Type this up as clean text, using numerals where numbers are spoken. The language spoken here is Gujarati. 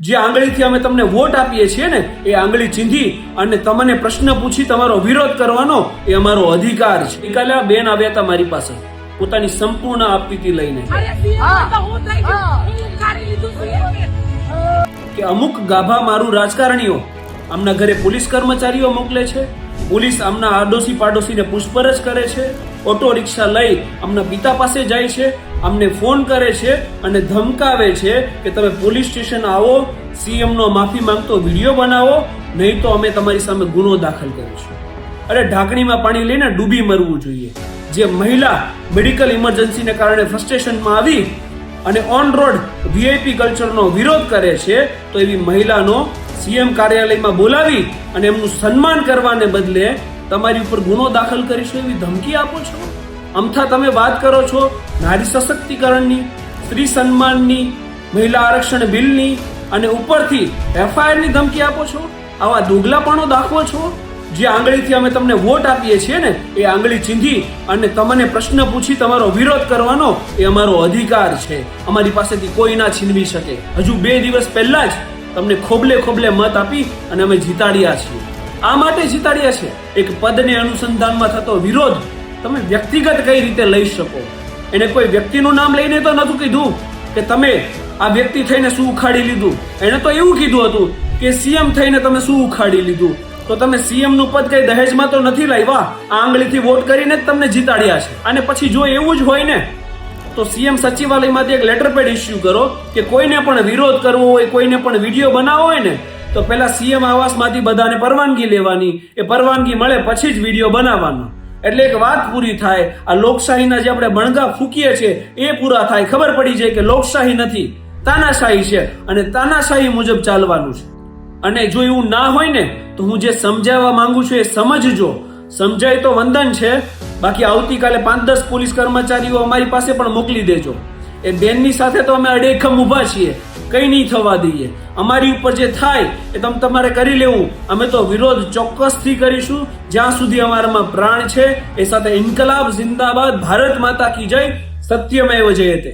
જે આંગળીથી અમે તમને વોટ આપીએ છીએ ને એ આંગળી ચીંધી અને તમને પ્રશ્ન પૂછી તમારો વિરોધ કરવાનો એ અમારો અધિકાર છે. ગઈકાલે આ બેન આવ્યા હતા મારી પાસે પોતાની સંપૂર્ણ આપવીતી લઈને કે અમુક ગાભા મારું રાજકારણીઓ આમના ઘરે પોલીસ કર્મચારીઓ મોકલે છે, પોલીસ આમના આડોશી પાડોશીને પૂછપરછ કરે છે, ઓટો રિક્ષા લઈ આમના પિતા પાસે જાય છે, અમને ફોન કરે છે અને ધમકાવે છે કે તમે પોલીસ સ્ટેશન આવો, સીએમ નો માફી માંગતો વિડીયો બનાવો, નહીં તો અમે તમારી સામે ગુનો દાખલ કરીશું. અરે ઢાંકણીમાં પાણી લઈને ડૂબી મરવું જોઈએ. જે મહિલા મેડિકલ ઇમરજન્સીને કારણે ફ્રસ્ટ્રેશનમાં આવી અને ઓન રોડ વીઆઈપી કલ્ચરનો વિરોધ કરે છે તો એવી મહિલાનો સીએમ કાર્યાલયમાં બોલાવી અને એમનું સન્માન કરવાને બદલે તમારી ઉપર ગુનો દાખલ કરીશું એવી ધમકી આપો છો. અમથા તમે વાત કરો છો નારી સશક્તિકરણની, સ્ત્રી સન્માનની, મહિલા આરક્ષણ બિલની અને ઉપરથી એફઆઈઆરની ધમકી આપો છો. આવા દોગલાપણો દાખવો છો. જે આંગળીથી અમે તમને વોટ આપીએ છીએ ને એ આંગળી ચીંધી અને તમને પ્રશ્ન પૂછી તમારો વિરોધ કરવાનો એ અમારો અધિકાર છે. અમારી પાસેથી કોઈ ના છીનવી શકે. હજુ 2 દિવસ પહેલા જ તમને ખોબલે ખોબલે મત આપી અને અમે જીતાડ્યા છીએ. આ માટે જીતાડ્યા છે એક પદને અનુસંધાનમાં થતો વિરોધ તમે વ્યક્તિગત કઈ રીતે લઈ શકો. એને કોઈ વ્યક્તિનું નામ લઈને તો નતું કીધું કે તમે આ વ્યક્તિ થઈને શું ઉખાડી લીધું. એને તો એવું કીધું હતું કે સીએમ થઈને તમે શું ઉખાડી લીધું. તો તમે સીએમ નું પદ કઈ દહેજમાં તો નથી લાવ્યા, આ આંગળીથી વોટ કરીને જ તમને જીતાડ્યા છે. અને પછી જો એવું જ હોય ને તો સીએમ સચિવાલયમાંથી એક લેટર પેડ ઇસ્યુ કરો કે કોઈને પણ વિરોધ કરવો હોય, કોઈને પણ વિડીયો બનાવવો હોય ને તો પેલા સીએમ આવાસમાંથી બધાને પરવાનગી લેવાની, એ પરવાનગી મળે પછી જ વિડીયો બનાવવાનો. એટલે એક વાત પૂરી થાય. આ લોકશાહીના જે આપણે બણગા ફૂકીએ છીએ એ પૂરા થાય. ખબર પડી જાય કે લોકશાહી નથી, તાનાશાહી છે અને તાનાશાહી મુજબ ચાલવાનું છે. અને જો એવું ના હોય ને તો હું જે સમજાવવા માંગુ છું એ સમજજો. સમજાય તો વંદન છે, બાકી આવતીકાલે 5-10 પોલીસ કર્મચારીઓ અમારી પાસે પણ મોકલી દેજો. એ બેનની સાથે તો અમે અડેખમ ઉભા છીએ, કઈ નહીં થવા દઈએ. અમારી ઉપર જે થાય એ તમારે કરી લેવું. અમે તો વિરોધ ચોક્કસથી કરીશું જ્યાં સુધી અમારામાં પ્રાણ છે. એ સાથે ઇન્કલાબ જિંદાબાદ, ભારત માતા કી જય, સત્યમેવ જયતે.